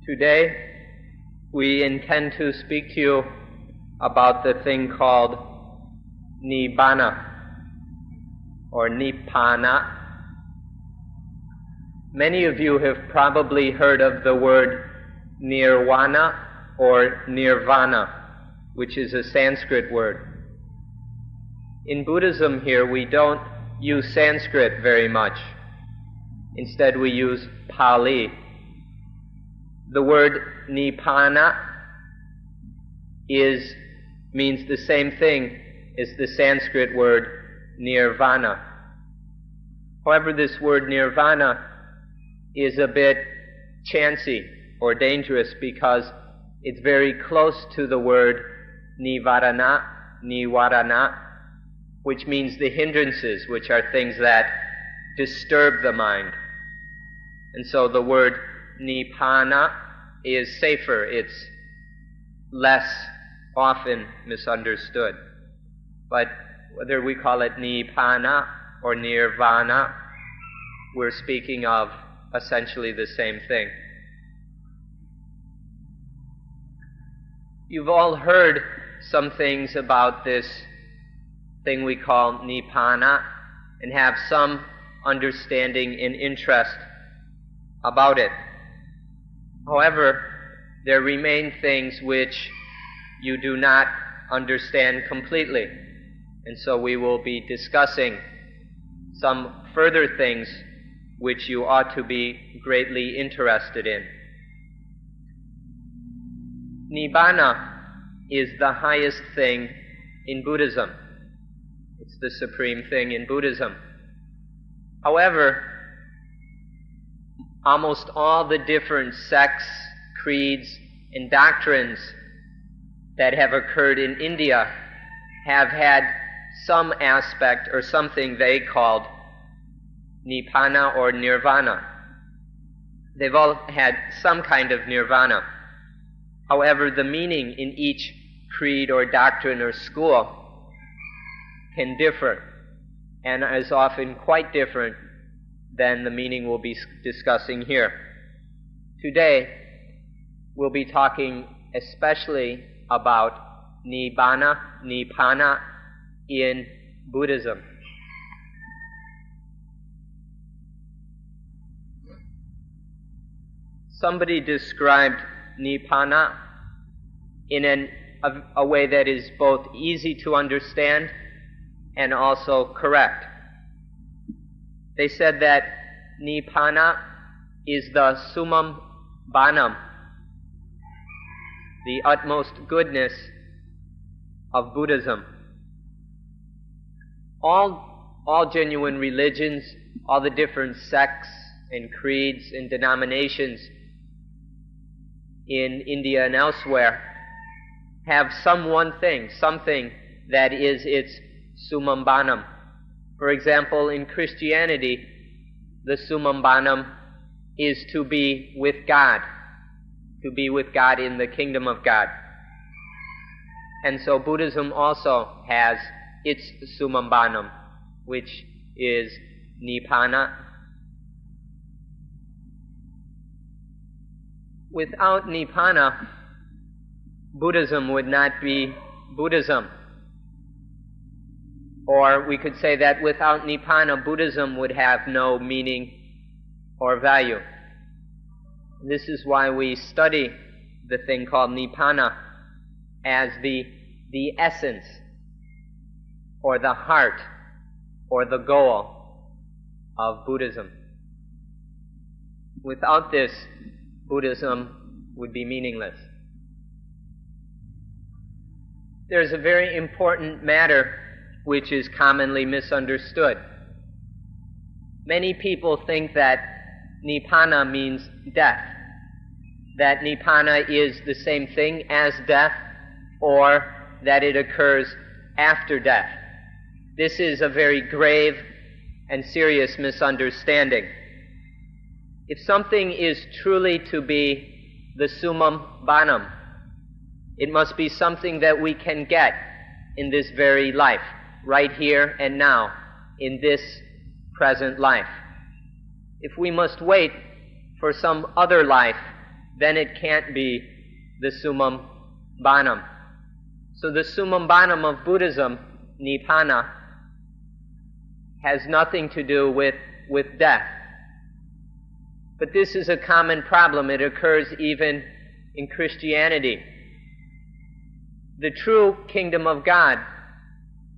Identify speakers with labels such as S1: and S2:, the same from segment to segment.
S1: Today, we intend to speak to you about the thing called Nibbana or Nibbana. Many of you have probably heard of the word nirvana or nirvana, which is a Sanskrit word. In Buddhism here, we don't use Sanskrit very much. Instead, we use Pali. The word Nibbana means the same thing as the Sanskrit word nirvana. However, this word nirvana is a bit chancy or dangerous because it's very close to the word nivarana, which means the hindrances, which are things that disturb the mind. And so the word Nibbana is safer, it's less often misunderstood. But whether we call it Nibbana or nirvana, we're speaking of essentially the same thing. You've all heard some things about this thing we call Nibbana and have some understanding and interest about it. However, there remain things which you do not understand completely, and so we will be discussing some further things which you ought to be greatly interested in. Nibbana is the highest thing in Buddhism. It's the supreme thing in Buddhism. However, almost all the different sects, creeds, and doctrines that have occurred in India have had some aspect or something they called Nibbana or nirvana. They've all had some kind of nirvana. However, the meaning in each creed or doctrine or school can differ, and is often quite different than the meaning we'll be discussing here. Today, we'll be talking especially about Nibbana in Buddhism. Somebody described Nibbana in a way that is both easy to understand and also correct. They said that Nibbana is the summum bonum, the utmost goodness of Buddhism. All genuine religions, all the different sects and creeds and denominations in India and elsewhere have something that is its summum bonum. For example, in Christianity, the summum bonum is to be with God in the kingdom of God. And so Buddhism also has its summum bonum, which is Nibbana. Without Nibbana, Buddhism would not be Buddhism. Or we could say that without Nibbana, Buddhism would have no meaning or value. This is why we study the thing called Nibbana as the essence, or the heart, or the goal of Buddhism. Without this, Buddhism would be meaningless. There's a very important matter which is commonly misunderstood. Many people think that Nibbana means death, that Nibbana is the same thing as death, or that it occurs after death. This is a very grave and serious misunderstanding. If something is truly to be the summum bonum, it must be something that we can get in this very life, right here and now, in this present life. If we must wait for some other life then it can't be the summum bonum. So the summum bonum of Buddhism, Nibbana, has nothing to do with death. But this is a common problem. It occurs even in Christianity. The true kingdom of God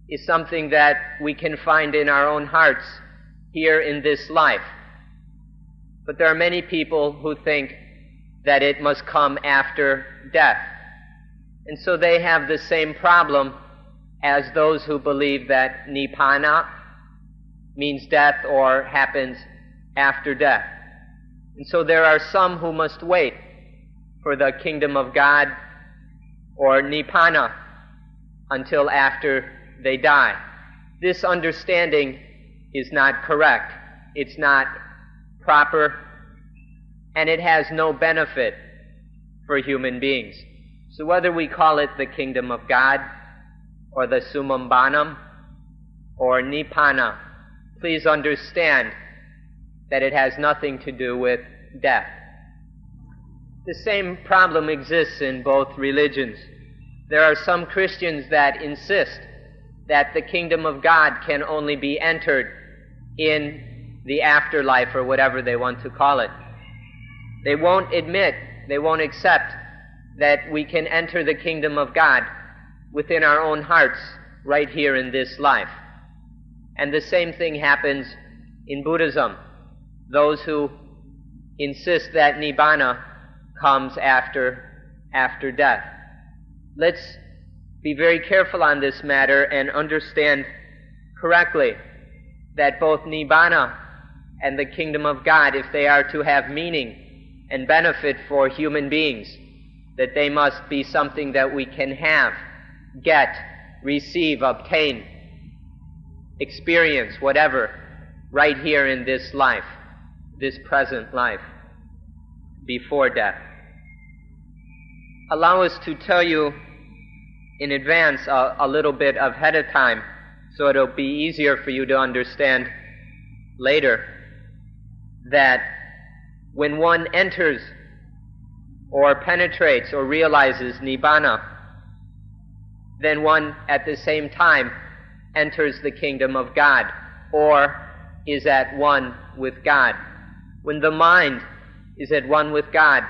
S1: is something that we can find in our own hearts here in this life. But there are many people who think that it must come after death. And so they have the same problem as those who believe that Nibbana means death or happens after death. And so there are some who must wait for the kingdom of God or Nibbana until after they die. This understanding is not correct. It's not proper, and it has no benefit for human beings. So whether we call it the kingdom of God or the summum bonum or Nibbana, please understand that it has nothing to do with death. The same problem exists in both religions. There are some Christians that insist that the kingdom of God can only be entered in the afterlife, or whatever they want to call it. They won't admit, they won't accept that we can enter the kingdom of God within our own hearts right here in this life. And the same thing happens in Buddhism. Those who insist that Nibbana comes after death. Let's be very careful on this matter and understand correctly that both Nibbana and the kingdom of God, if they are to have meaning and benefit for human beings, that they must be something that we can have, get, receive, obtain, experience, whatever, right here in this life, this present life, before death. Allow us to tell you in advance a little bit ahead of time, so it'll be easier for you to understand later, that when one enters or penetrates or realizes Nibbana, then one at the same time enters the kingdom of God or is at one with God. When the mind is at one with God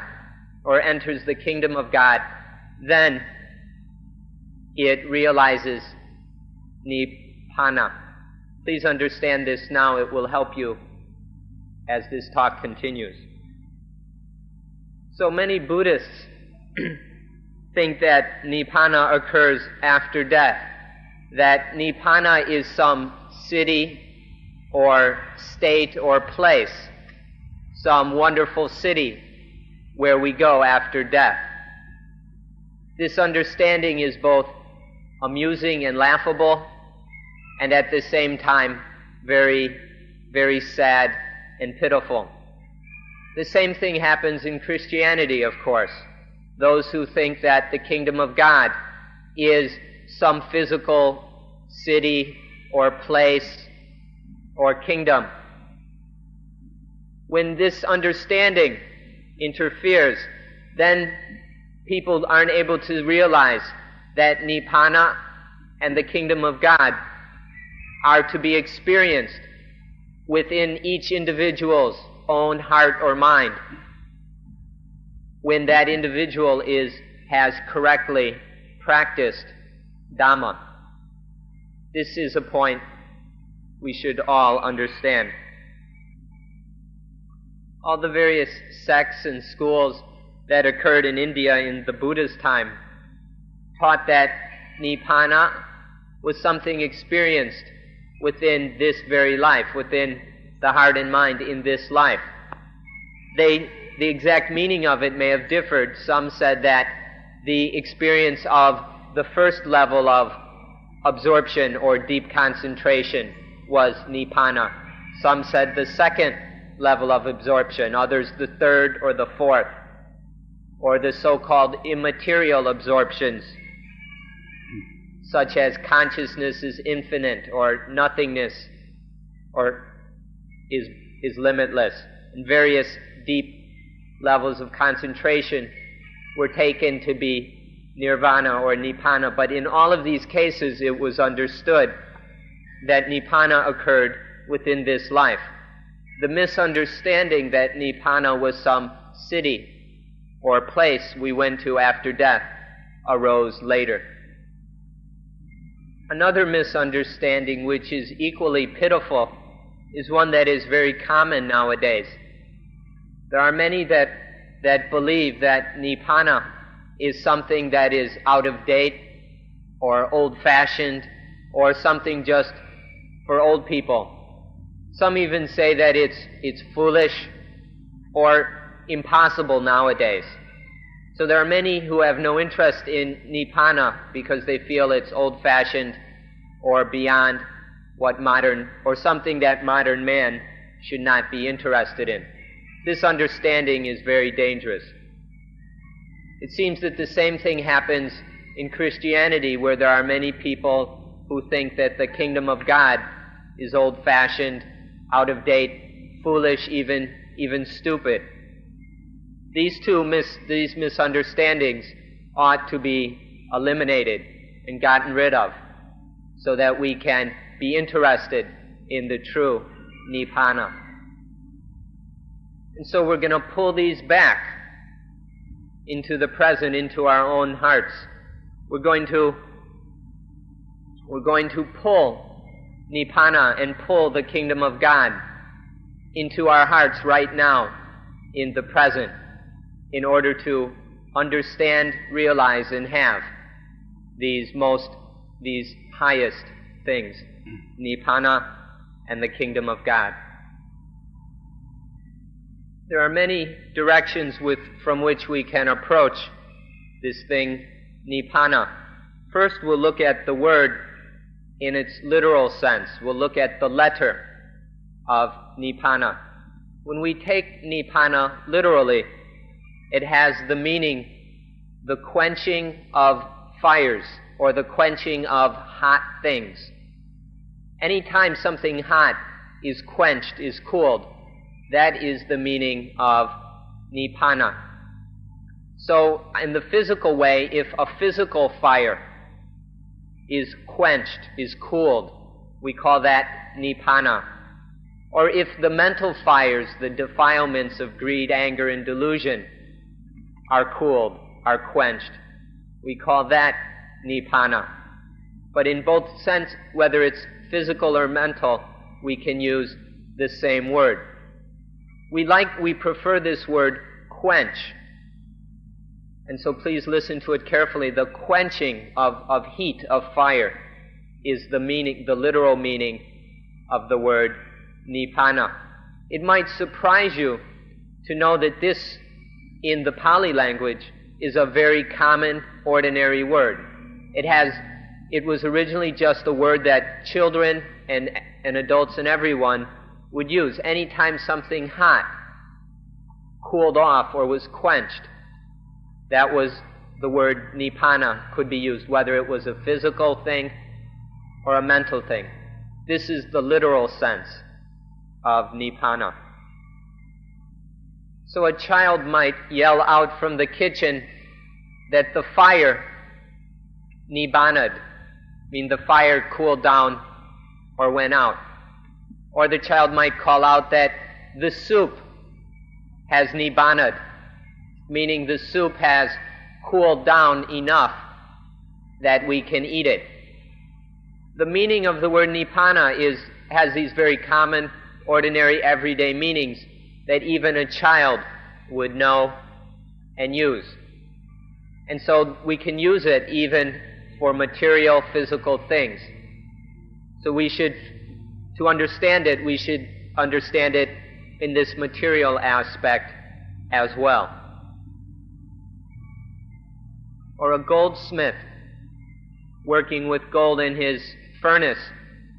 S1: or enters the kingdom of God, then it realizes Nibbana. Please understand this now. It will help you as this talk continues. So many Buddhists think that Nibbana occurs after death, that Nibbana is some city or state or place, some wonderful city where we go after death. This understanding is both amusing and laughable, and at the same time very, very sad and pitiful. The same thing happens in Christianity, of course. Those who think that the kingdom of God is some physical city or place or kingdom. When this understanding interferes, then people aren't able to realize that Nibbana and the kingdom of God are to be experienced within each individual's own heart or mind when that individual has correctly practiced Dhamma. This is a point we should all understand. All the various sects and schools that occurred in India in the Buddha's time taught that Nibbana was something experienced within this very life, within the heart and mind in this life. The exact meaning of it may have differed. Some said that the experience of the first level of absorption or deep concentration was Nibbana. Some said the second level of absorption, others the third or the fourth, or the so-called immaterial absorptions, such as consciousness is infinite, or nothingness or is limitless, and various deep levels of concentration were taken to be nirvana or nibbana. But in all of these cases, it was understood that nibbana occurred within this life. The misunderstanding that nibbana was some city or place we went to after death arose later. Another misunderstanding, which is equally pitiful, is one that is very common nowadays. There are many that believe that nibbana is something that is out of date or old-fashioned or something just for old people. Some even say that it's foolish or impossible nowadays. So there are many who have no interest in nibbana because they feel it's old-fashioned or beyond what modern, or something that modern man should not be interested in. This understanding is very dangerous. It seems that the same thing happens in Christianity, where there are many people who think that the kingdom of God is old-fashioned, out of date, foolish, even stupid. These misunderstandings ought to be eliminated and gotten rid of so that we can be interested in the true nibbana. And so we're going to pull these back into the present, into our own hearts. We're going to pull nibbana and pull the kingdom of God into our hearts right now, in the present, in order to understand, realize, and have these highest things, nibbana and the kingdom of God. There are many directions from which we can approach this thing, nibbana. First, we'll look at the word in its literal sense. We'll look at the letter of nibbana. When we take nibbana literally, it has the meaning, the quenching of fires, or the quenching of hot things. Anytime something hot is quenched, is cooled, that is the meaning of nibbana. So, in the physical way, if a physical fire is quenched, is cooled, we call that nibbana. Or if the mental fires, the defilements of greed, anger, and delusion are cooled, are quenched, we call that nibbana. But in both sense, whether it's physical or mental, we can use the same word. We prefer this word quench. And so please listen to it carefully. The quenching of heat, of fire, is the meaning, the literal meaning of the word nibbana. It might surprise you to know that this, in the Pali language, is a very common, ordinary word. It was originally just a word that children and adults and everyone would use. Anytime something hot cooled off or was quenched, that was the word nibbana could be used, whether it was a physical thing or a mental thing. This is the literal sense of nibbana. So a child might yell out from the kitchen that the fire nibbanad, mean the fire cooled down or went out. Or the child might call out that the soup has nibbanad, meaning the soup has cooled down enough that we can eat it. The meaning of the word nibbana has these very common, ordinary, everyday meanings that even a child would know and use. And so we can use it even for material, physical things. So to understand it, we should understand it in this material aspect as well. Or a goldsmith working with gold in his furnace,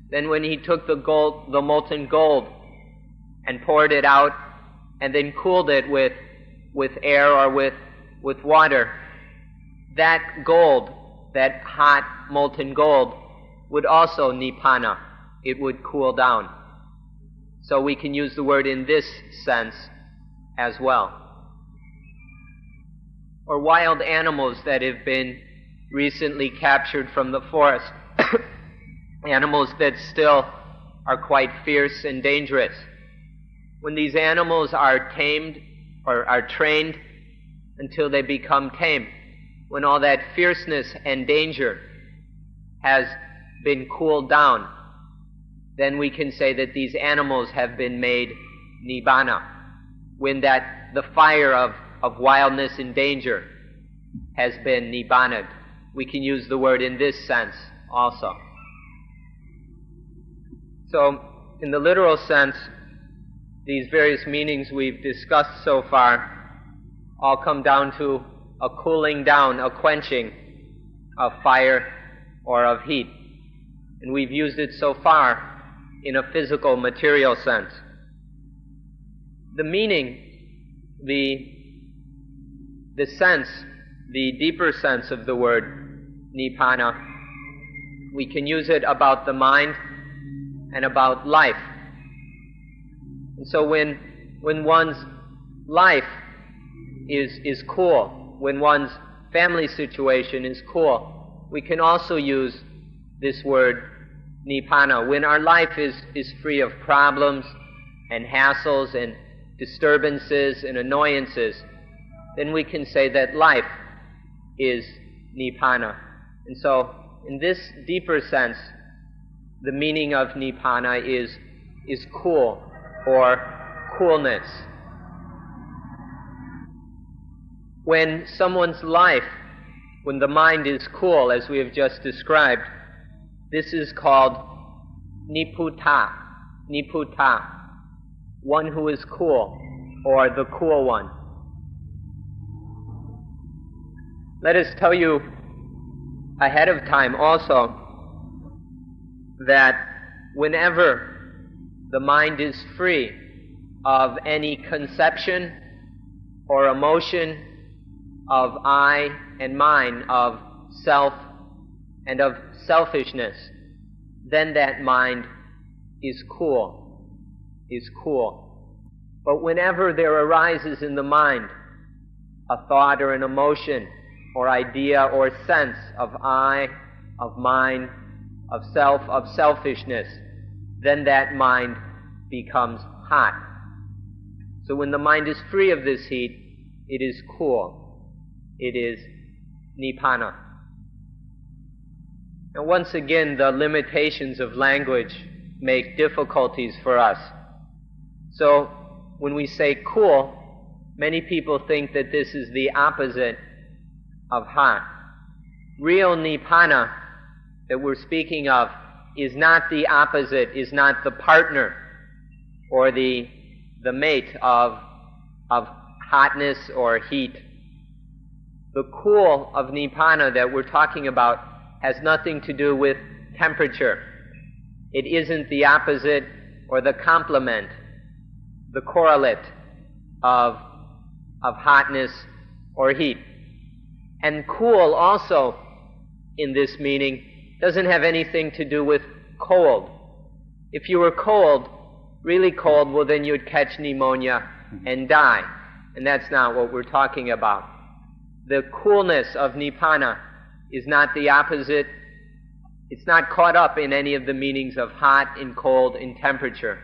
S1: then when he took the molten gold and poured it out and then cooled it with air or with water, that gold, that hot molten gold, would also nibbana. It would cool down. So we can use the word in this sense as well. or wild animals that have been recently captured from the forest, animals that still are quite fierce and dangerous. When these animals are tamed or are trained until they become tame, when all that fierceness and danger has been cooled down, then we can say that these animals have been made Nibbana. When the fire of wildness and danger has been Nibbanaed. We can use the word in this sense also. So, in the literal sense, these various meanings we've discussed so far all come down to a cooling down, a quenching of fire or of heat. And we've used it so far in a physical, material sense. The meaning, the sense, the deeper sense of the word Nibbana, we can use it about the mind and about life. And so when one's life is cool, when one's family situation is cool, we can also use this word Nibbana. When our life is free of problems and hassles and disturbances and annoyances, then we can say that life is Nibbana. And so, in this deeper sense, the meaning of Nibbana is cool, or coolness. When someone's life, when the mind is cool, as we have just described, this is called Nibbutta, one who is cool, or the cool one. Let us tell you ahead of time also that whenever the mind is free of any conception or emotion of I and mine, of self and of selfishness, then that mind is cool. But whenever there arises in the mind a thought or an emotion or idea or sense of I, of mine, of self, of selfishness, then that mind becomes hot. So when the mind is free of this heat, it is cool. It is Nibbana. Now once again, the limitations of language make difficulties for us. So when we say cool, many people think that this is the opposite of hot. Real Nibbana that we're speaking of is not the opposite, is not the partner or the mate of hotness or heat. The cool of Nibbana that we're talking about has nothing to do with temperature. It isn't the opposite or the complement, the correlate of hotness or heat. And cool also, in this meaning, doesn't have anything to do with cold. If you were cold, really cold, well then you'd catch pneumonia and die. And that's not what we're talking about. The coolness of Nibbana is not the opposite. It's not caught up in any of the meanings of hot and cold and temperature.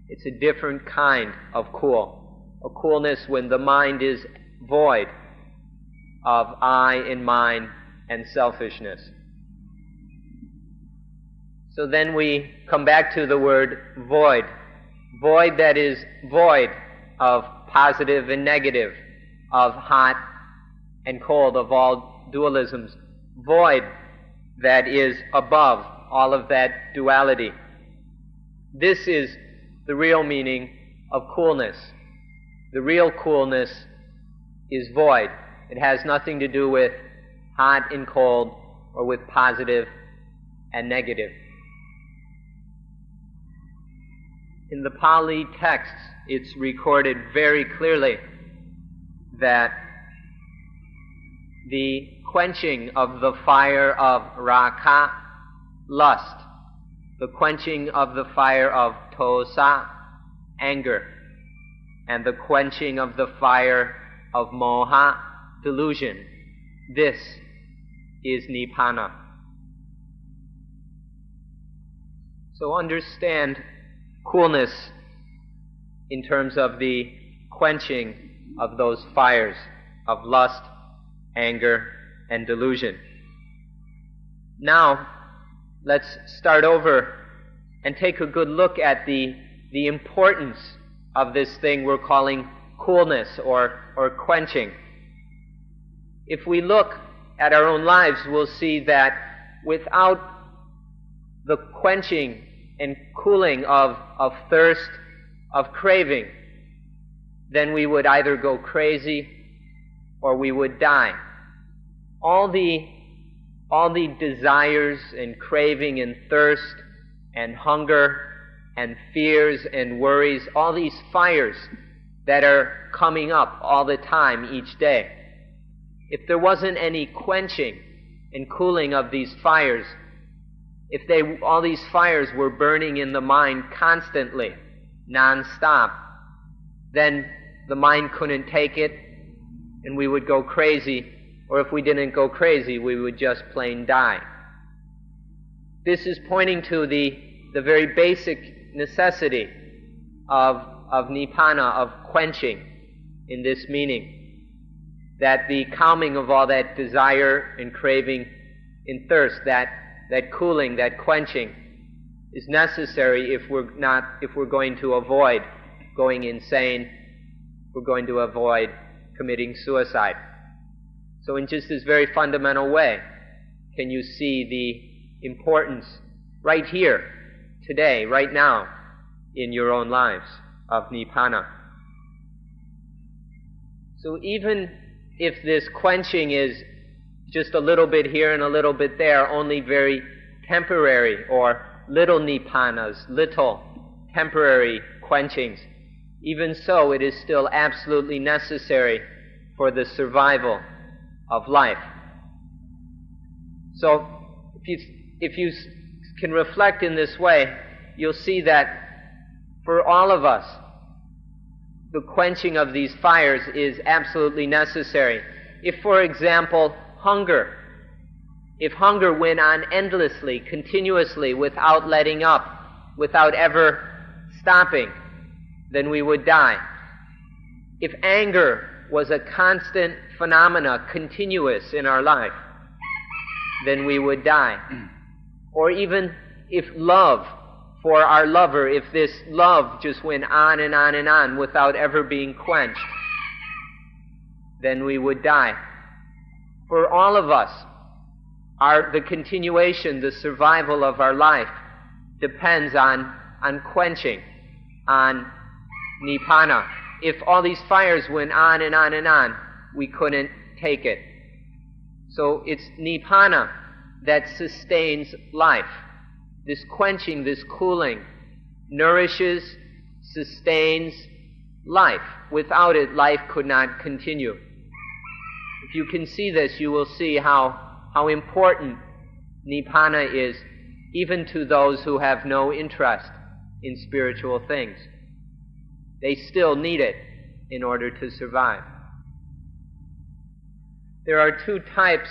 S1: It's a different kind of cool. A coolness when the mind is void of I and mine and selfishness. So then we come back to the word void. Void that is void of positive and negative, of hot and cold, of all dualisms. Void that is above all of that duality. This is the real meaning of coolness. The real coolness is void. It has nothing to do with hot and cold or with positive and negative. In the Pali texts, it's recorded very clearly that the quenching of the fire of raga, lust, the quenching of the fire of tosa, anger, and the quenching of the fire of moha, delusion. This is Nibbana. So understand coolness in terms of the quenching of those fires of lust, anger, and delusion. Now, let's start over and take a good look at the importance of this thing we're calling coolness or quenching. If we look at our own lives, we'll see that without the quenching and cooling of thirst, of craving, then we would either go crazy or we would die. All the desires and craving and thirst and hunger and fears and worries, all these fires that are coming up all the time each day, if there wasn't any quenching and cooling of these fires, if all these fires were burning in the mind constantly, non-stop, then the mind couldn't take it and we would go crazy, or if we didn't go crazy, we would just plain die. This is pointing to the very basic necessity of Nibbana, of quenching in this meaning, that the calming of all that desire and craving and thirst, that cooling, that quenching, is necessary if we're going to avoid going insane, we're going to avoid committing suicide. So in just this very fundamental way, can you see the importance right here, today, right now, in your own lives of Nibbana? So even if this quenching is just a little bit here and a little bit there, only very temporary, or little Nibbanas, little temporary quenchings, even so it is still absolutely necessary for the survival of life. So if you can reflect in this way, you'll see that for all of us, the quenching of these fires is absolutely necessary. If, for example, if hunger went on endlessly, continuously, without letting up, without ever stopping, then we would die. If anger was a constant phenomena, continuous in our life, then we would die. Or even if love for our lover, if this love just went on and on and on without ever being quenched, then we would die. For all of us, the continuation, the survival of our life depends on quenching, on Nibbana. If all these fires went on and on and on, we couldn't take it. So it's Nibbana that sustains life. This quenching, this cooling, nourishes, sustains life. Without it, life could not continue. If you can see this, you will see how important Nibbana is, even to those who have no interest in spiritual things. They still need it in order to survive. There are two types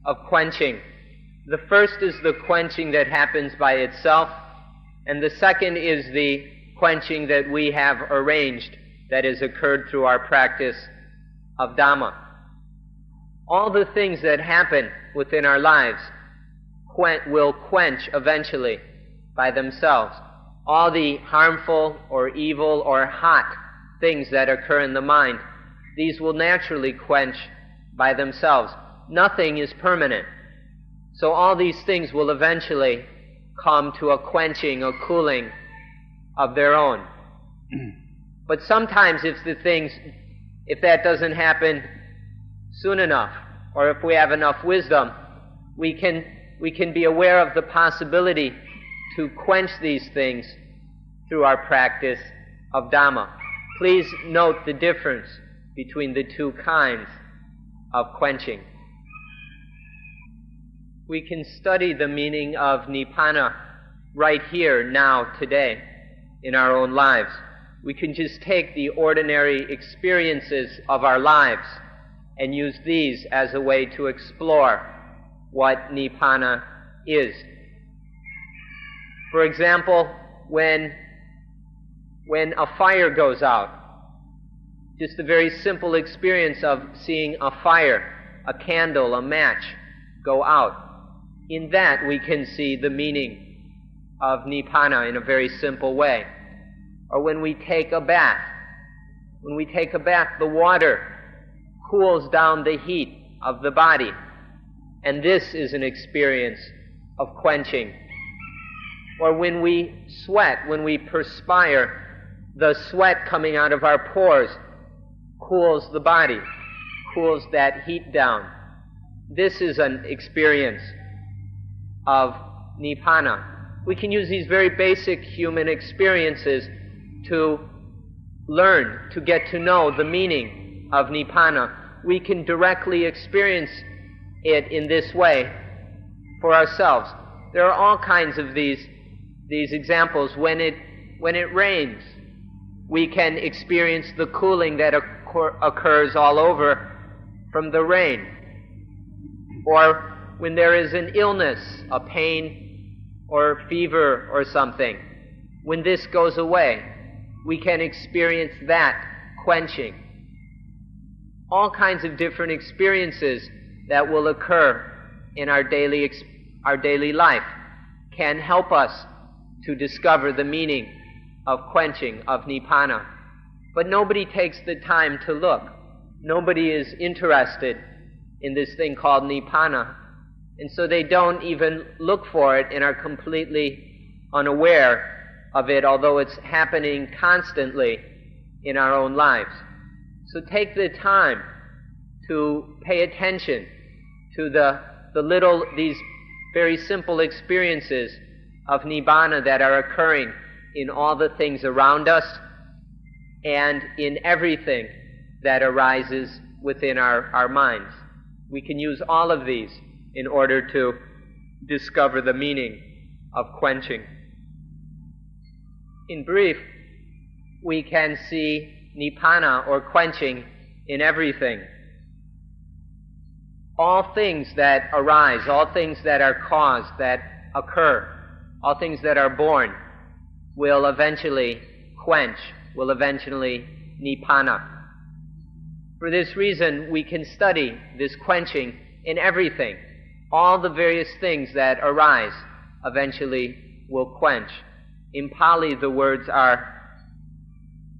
S1: of quenching. The first is the quenching that happens by itself, and the second is the quenching that we have arranged, that has occurred through our practice of Dhamma. All the things that happen within our lives will quench eventually by themselves. All the harmful or evil or hot things that occur in the mind, these will naturally quench by themselves. Nothing is permanent. So all these things will eventually come to a quenching, a cooling of their own. But sometimes if that doesn't happen soon enough, or if we have enough wisdom, we can be aware of the possibility to quench these things through our practice of Dhamma. Please note the difference between the two kinds of quenching. We can study the meaning of Nibbana right here, now, today, in our own lives. We can just take the ordinary experiences of our lives and use these as a way to explore what Nibbana is. For example, when a fire goes out, just the very simple experience of seeing a fire, a candle, a match go out, in that we can see the meaning of Nibbana in a very simple way. Or when we take a bath. When we take a bath, the water cools down the heat of the body. And this is an experience of quenching. Or when we sweat, when we perspire, the sweat coming out of our pores cools the body, cools that heat down. This is an experience of Nibbana. We can use these very basic human experiences to learn, to get to know the meaning of Nibbana. We can directly experience it in this way for ourselves. There are all kinds of these examples. When it rains, we can experience the cooling that occurs all over from the rain. Or when there is an illness, a pain or fever or something, when this goes away, we can experience that quenching. All kinds of different experiences that will occur in our daily life can help us to discover the meaning of quenching, of Nibbana. But nobody takes the time to look. Nobody is interested in this thing called Nibbana. And so they don't even look for it and are completely unaware of it, although it's happening constantly in our own lives. So take the time to pay attention to these very simple experiences of Nibbana that are occurring in all the things around us and in everything that arises within our minds. We can use all of these in order to discover the meaning of quenching. In brief, we can see Nibbana or quenching in everything. All things that arise, all things that are caused, that occur, all things that are born will eventually quench, will eventually Nibbana. For this reason, we can study this quenching in everything. All the various things that arise eventually will quench. In Pali, the words are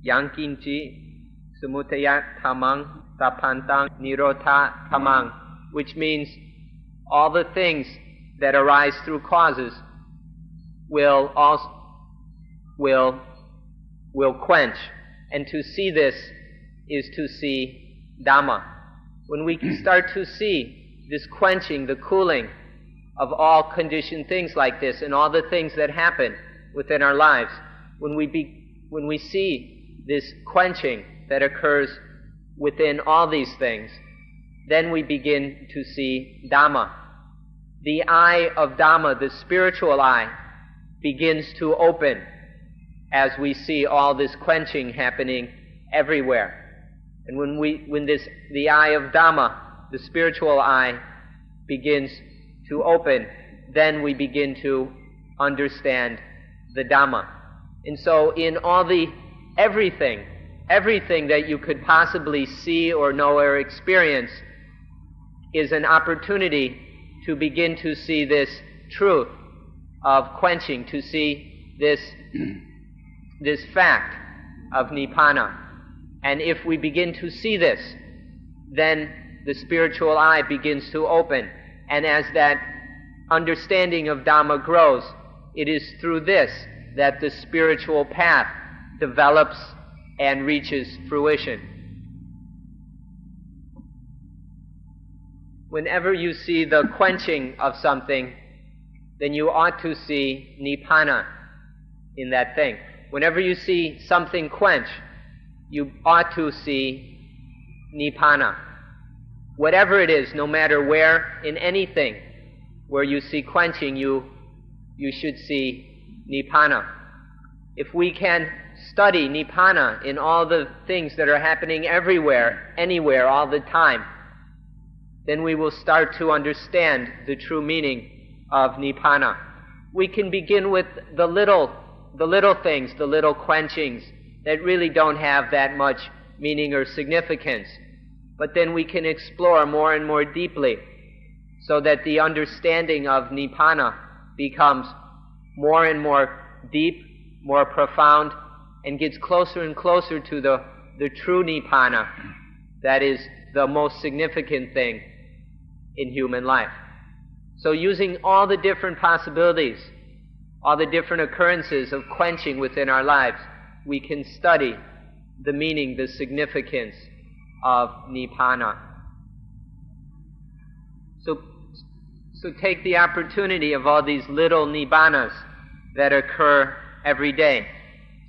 S1: Yankinchi Samutaya Tamang Tapantang Nirotha Tamang, which means all the things that arise through causes will quench. And to see this is to see Dhamma. When we start to see this quenching, the cooling of all conditioned things like this and all the things that happen within our lives, when we see this quenching that occurs within all these things, then we begin to see Dhamma. The eye of Dhamma, the spiritual eye, begins to open as we see all this quenching happening everywhere. And when the eye of Dhamma, the spiritual eye, begins to open, then we begin to understand the Dhamma. And so in everything that you could possibly see or know or experience is an opportunity to begin to see this truth of quenching, to see this fact of Nibbana. And if we begin to see this, then the spiritual eye begins to open. And as that understanding of Dhamma grows, it is through this that the spiritual path develops and reaches fruition. Whenever you see the quenching of something, then you ought to see Nibbana in that thing. Whenever you see something quench, you ought to see Nibbana. Whatever it is, no matter where, in anything where you see quenching, you should see Nibbana. If we can study Nibbana in all the things that are happening everywhere, anywhere, all the time, then we will start to understand the true meaning of Nibbana. We can begin with the little things, the little quenchings that really don't have that much meaning or significance. But then we can explore more and more deeply so that the understanding of Nibbana becomes more and more deep, more profound, and gets closer and closer to the true Nibbana that is the most significant thing in human life. So using all the different possibilities, all the different occurrences of quenching within our lives, we can study the meaning, the significance of Nibbana. So take the opportunity of all these little Nibbanas that occur every day.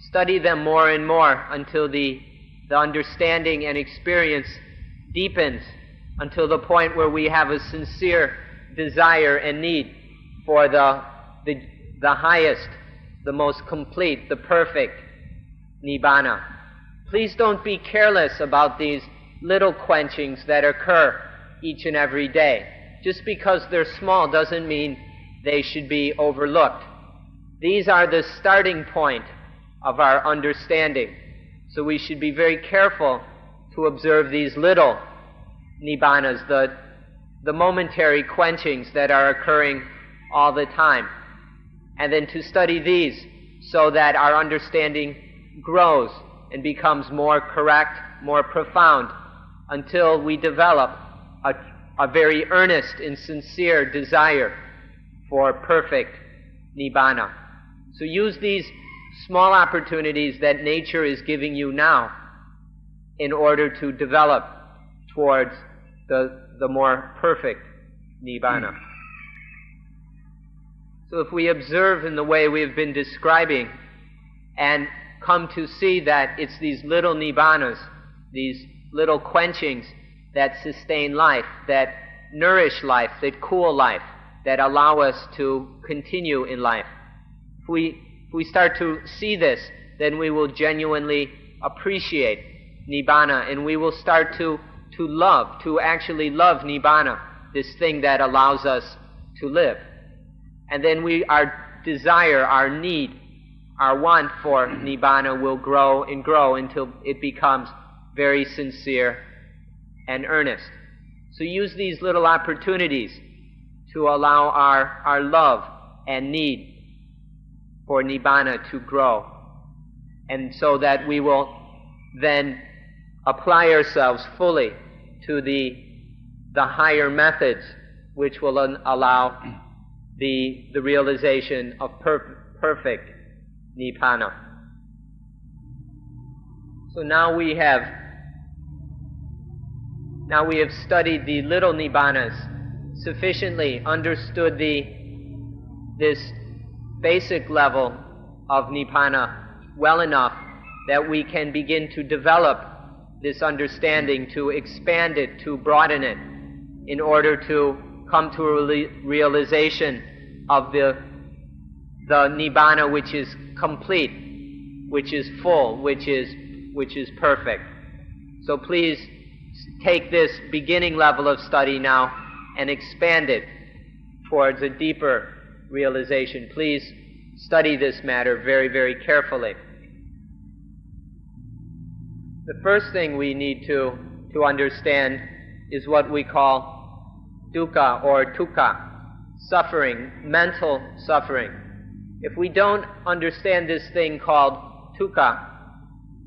S1: Study them more and more until the understanding and experience deepens, until the point where we have a sincere desire and need for the highest, the most complete, the perfect Nibbana. Please don't be careless about these little quenchings that occur each and every day. Just because they're small doesn't mean they should be overlooked. These are the starting point of our understanding. So we should be very careful to observe these little Nibbanas, the momentary quenchings that are occurring all the time. And then to study these so that our understanding grows and becomes more correct, more profound, until we develop a very earnest and sincere desire for perfect Nibbana. So use these small opportunities that nature is giving you now in order to develop towards the more perfect Nibbana. So if we observe in the way we have been describing and come to see that it's these little Nibbanas, these little quenchings that sustain life, that nourish life, that cool life, that allow us to continue in life. If we start to see this, then we will genuinely appreciate Nibbana, and we will start to actually love Nibbana, this thing that allows us to live. And then our desire, our need, our want for Nibbana will grow and grow until it becomes very sincere and earnest. So use these little opportunities to allow our love and need for Nibbana to grow, and so that we will then apply ourselves fully to the higher methods which will allow the realization of perfect Nibbana. So now we have studied the little Nibbanas sufficiently, understood this basic level of Nibbana well enough that we can begin to develop this understanding, to expand it, to broaden it, in order to come to a realization of the Nibbana which is complete, which is full, which is perfect. So please take this beginning level of study now and expand it towards a deeper realization. Please study this matter very, very carefully. The first thing we need to understand is what we call dukkha or tukka, suffering, mental suffering. If we don't understand this thing called dukkha,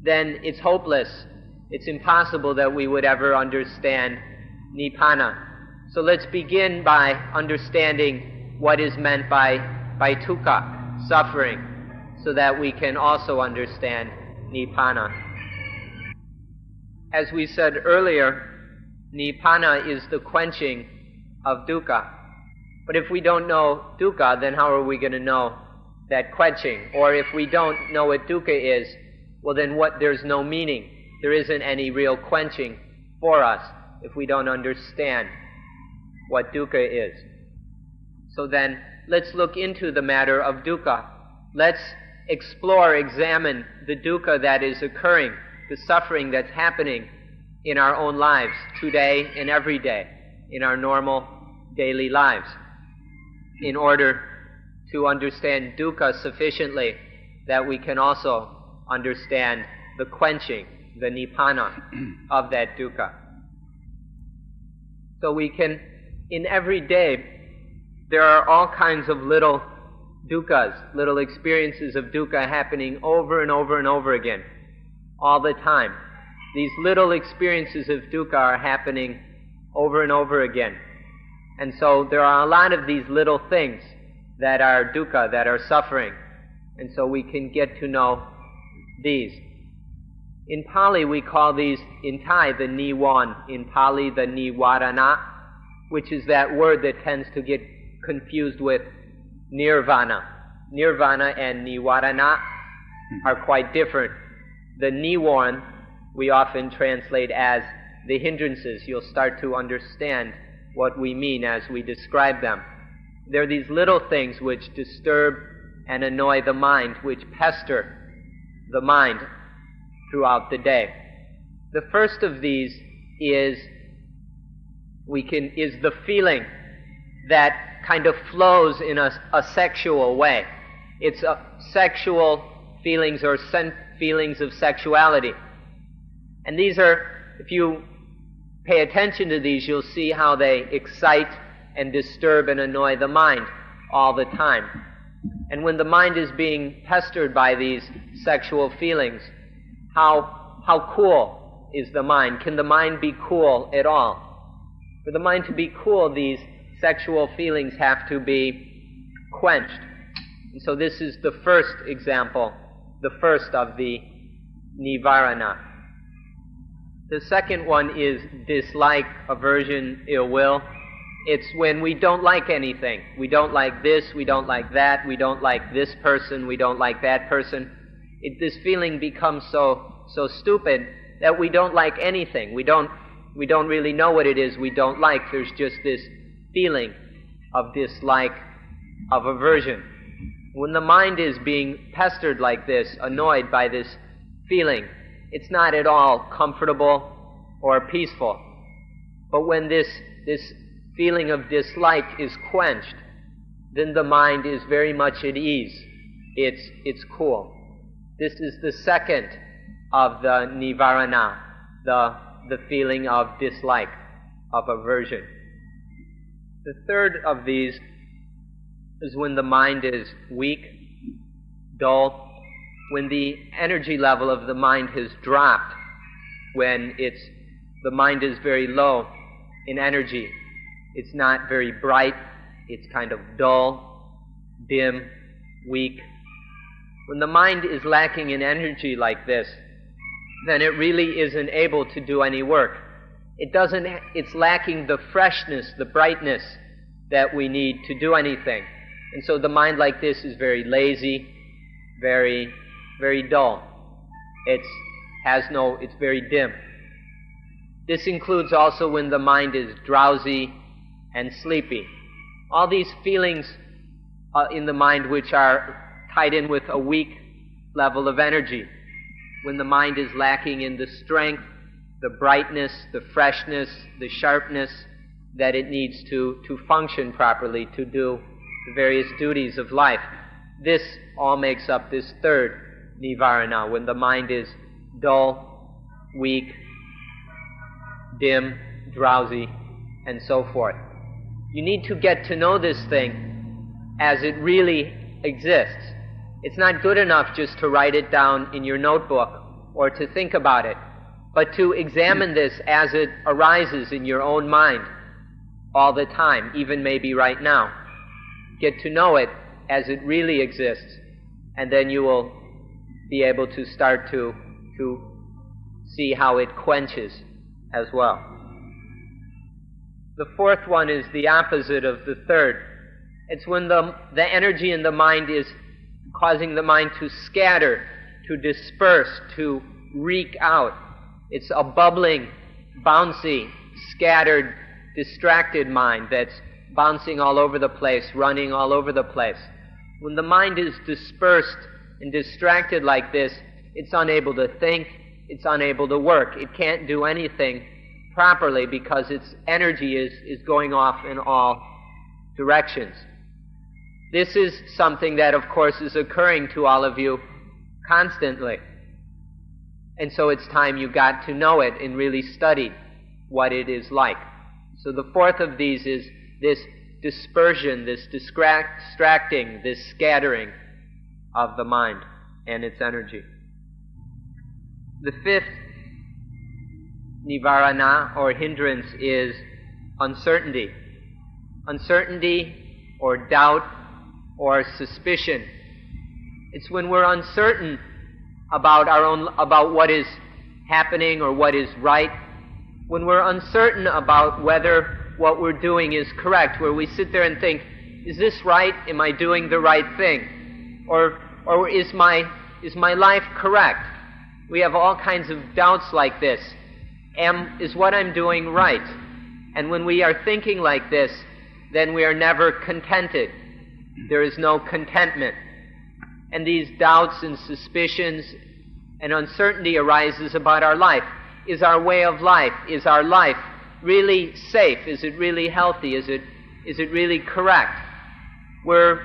S1: then it's hopeless. It's impossible that we would ever understand Nibbana. So let's begin by understanding what is meant by dukkha, suffering, so that we can also understand Nibbana. As we said earlier, Nibbana is the quenching of dukkha. But if we don't know dukkha, then how are we going to know that quenching? Or if we don't know what dukkha is, well then there's no meaning. There isn't any real quenching for us if we don't understand what dukkha is. So then, let's look into the matter of dukkha. Let's explore, examine the dukkha that is occurring, the suffering that's happening in our own lives today and every day, in our normal daily lives. In order to understand dukkha sufficiently, that we can also understand the quenching, the nibbana of that dukkha. So we can, in every day, there are all kinds of little dukkhas, little experiences of dukkha happening over and over and over again, all the time. These little experiences of dukkha are happening over and over again. And so there are a lot of these little things that are dukkha, that are suffering. And so we can get to know these. In Pali we call these, in Thai, the niwan, in Pali the nivarana, which is that word that tends to get confused with nirvana. Nirvana and nivarana are quite different. The niwan we often translate as the hindrances. You'll start to understand what we mean as we describe them. They're these little things which disturb and annoy the mind, which pester the mind throughout the day. The first of these is the feeling that kind of flows in a sexual way. It's sexual feelings or feelings of sexuality. And these are, if you pay attention to these, you'll see how they excite and disturb and annoy the mind all the time. And when the mind is being pestered by these sexual feelings, how cool is the mind? Can the mind be cool at all? For the mind to be cool, these sexual feelings have to be quenched. And so this is the first example, the first of the nivarana. The second one is dislike, aversion, ill will. It's when we don't like anything. We don't like this, we don't like that, we don't like this person, we don't like that person. This feeling becomes so stupid that we don't like anything. We don't really know what it is we don't like. There's just this feeling of dislike, of aversion. When the mind is being pestered like this, annoyed by this feeling, it's not at all comfortable or peaceful. But when this feeling of dislike is quenched, then the mind is very much at ease. It's cool. This is the second of the nivarana, the feeling of dislike, of aversion. The third of these is when the mind is weak, dull, when the energy level of the mind has dropped, when the mind is very low in energy. It's not very bright, it's kind of dull, dim, weak. When the mind is lacking in energy like this, then it really isn't able to do any work. It's lacking the freshness, the brightness that we need to do anything. And so the mind like this is very lazy, very, very dull. It's very dim. This includes also when the mind is drowsy and sleepy. All these feelings in the mind which are tied in with a weak level of energy. When the mind is lacking in the strength, the brightness, the freshness, the sharpness that it needs to function properly, to do the various duties of life. This all makes up this third nivarana, when the mind is dull, weak, dim, drowsy, and so forth. You need to get to know this thing as it really exists. It's not good enough just to write it down in your notebook or to think about it, but to examine this as it arises in your own mind all the time, even maybe right now. Get to know it as it really exists, and then you will be able to start to see how it quenches as well. The fourth one is the opposite of the third. It's when the energy in the mind is causing the mind to scatter, to disperse, to reek out. It's a bubbling, bouncy, scattered, distracted mind that's bouncing all over the place, running all over the place. When the mind is dispersed and distracted like this, it's unable to think, it's unable to work. It can't do anything properly because its energy is going off in all directions. This is something that, of course, is occurring to all of you constantly. And so it's time you got to know it and really studied what it is like. So the fourth of these is this dispersion, this distracting, this scattering of the mind and its energy. The fifth nivarana, or hindrance, is uncertainty. Uncertainty or doubt or suspicion. It's when we're uncertain about what is happening or what is right, when we're uncertain about whether what we're doing is correct, where we sit there and think, is this right? Am I doing the right thing? Or is my life correct? We have all kinds of doubts like this. Is what I'm doing right? And when we are thinking like this, then we are never contented. There is no contentment. And these doubts and suspicions and uncertainty arises about our life. Is our way of life, is our life really safe? Is it really healthy? Is it really correct? We're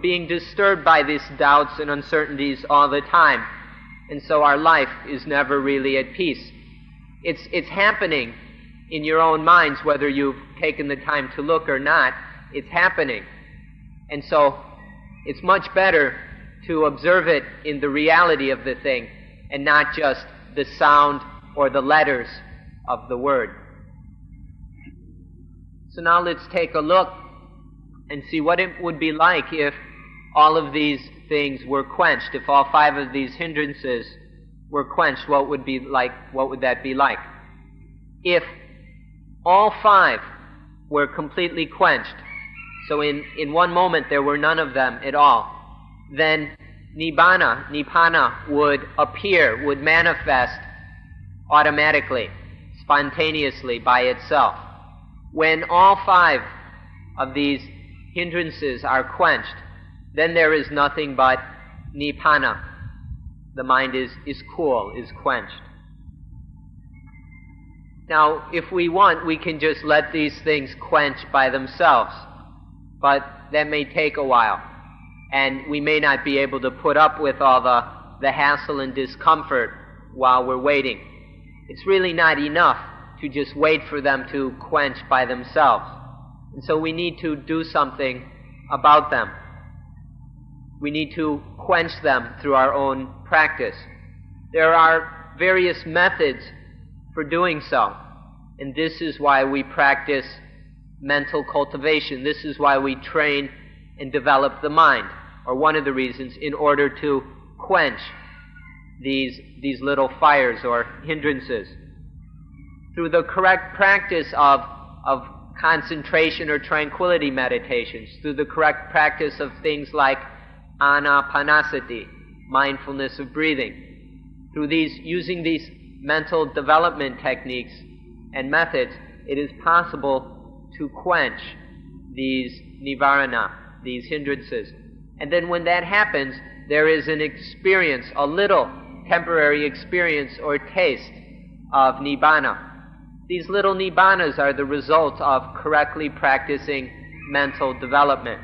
S1: being disturbed by these doubts and uncertainties all the time. And so our life is never really at peace. It's happening in your own minds, whether you've taken the time to look or not. It's happening. And so it's much better to observe it in the reality of the thing and not just the sound or the letters of the word. So now let's take a look and see what it would be like if all of these things were quenched. If all five of these hindrances were quenched, what would that be like? If all five were completely quenched, so in one moment there were none of them at all, then Nibbana would appear, would manifest automatically, spontaneously by itself. When all five of these hindrances are quenched, then there is nothing but Nibbana. The mind is cool, is quenched. Now, if we want, we can just let these things quench by themselves, but that may take a while, and we may not be able to put up with all the hassle and discomfort while we're waiting. It's really not enough to just wait for them to quench by themselves. And so we need to do something about them. We need to quench them through our own practice. There are various methods for doing so. And this is why we practice mental cultivation. This is why we train and develop the mind, or one of the reasons, in order to quench these little fires or hindrances. Through the correct practice of concentration or tranquility meditations, through the correct practice of things like anapanasati, mindfulness of breathing, through using these mental development techniques and methods, it is possible to quench these nivarana, these hindrances. And then when that happens, there is an experience, a little temporary experience or taste of nibbana. These little nibbanas are the result of correctly practicing mental development.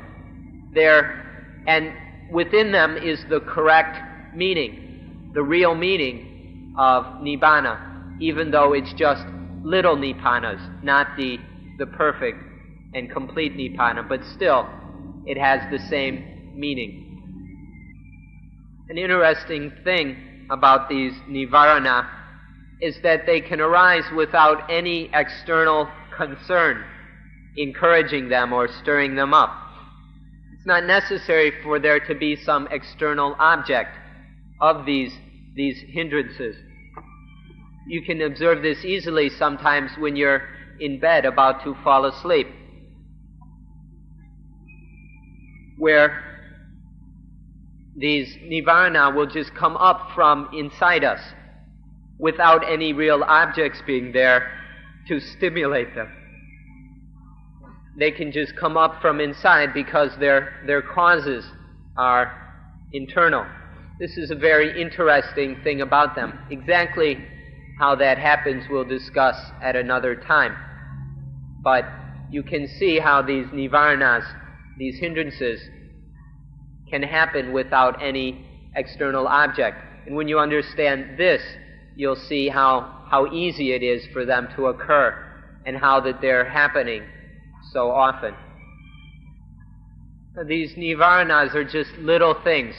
S1: And within them is the correct meaning, the real meaning of nibbana, even though it's just little nibbanas, not the perfect and complete nibbana, but still it has the same meaning. An interesting thing about these nivarana is that they can arise without any external concern encouraging them or stirring them up. It's not necessary for there to be some external object of these hindrances. You can observe this easily sometimes when you're in bed about to fall asleep, where these nivarana will just come up from inside us without any real objects being there to stimulate them. They can just come up from inside because their causes are internal. This is a very interesting thing about them. Exactly How that happens we'll discuss at another time. But you can see how these nivaranas, these hindrances, can happen without any external object. And when you understand this, you'll see how easy it is for them to occur and how that they're happening so often. Now, these nivaranas are just little things,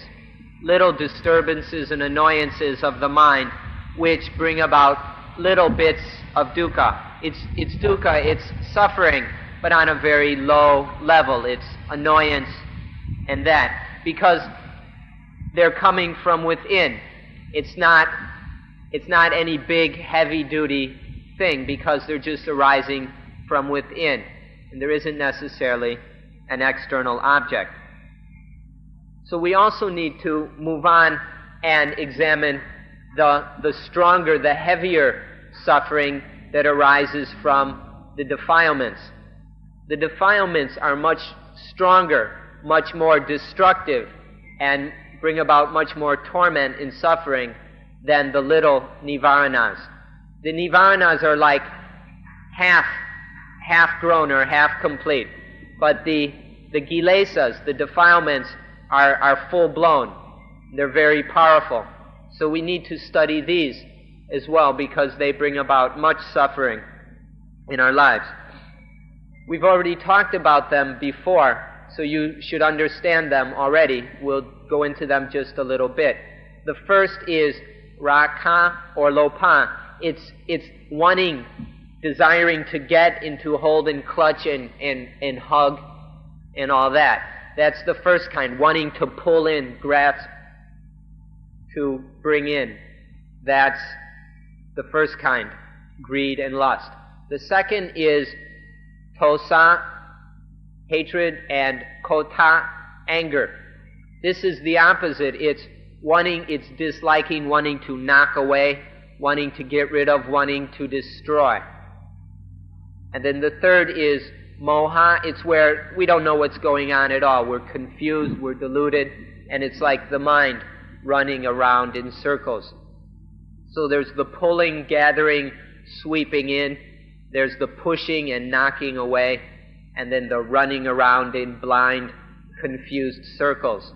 S1: little disturbances and annoyances of the mind which bring about little bits of dukkha. It's dukkha, it's suffering, but on a very low level. It's annoyance and that, because they're coming from within. It's not any big, heavy-duty thing, because they're just arising from within, and there isn't necessarily an external object. So we also need to move on and examine the stronger, the heavier suffering that arises from the defilements. The defilements are much stronger, much more destructive, and bring about much more torment and suffering than the little nivaranas. The nivaranas are like half grown or half complete, but the kilesas, the defilements, are full blown. They're very powerful. So we need to study these as well, because they bring about much suffering in our lives. We've already talked about them before, so you should understand them already. We'll go into them just a little bit. The first is raga or lopa. It's wanting, desiring to get into, hold and clutch and hug and all that. That's the first kind, wanting to pull in, grasp, to bring in. That's the first kind, greed and lust. The second is tosa, hatred, and kota, anger. This is the opposite. It's wanting, it's disliking, wanting to knock away, wanting to get rid of, wanting to destroy. And then the third is moha. It's where we don't know what's going on at all. We're confused, we're deluded, and it's like the mind running around in circles. So there's the pulling, gathering, sweeping in. There's the pushing and knocking away. And then the running around in blind, confused circles.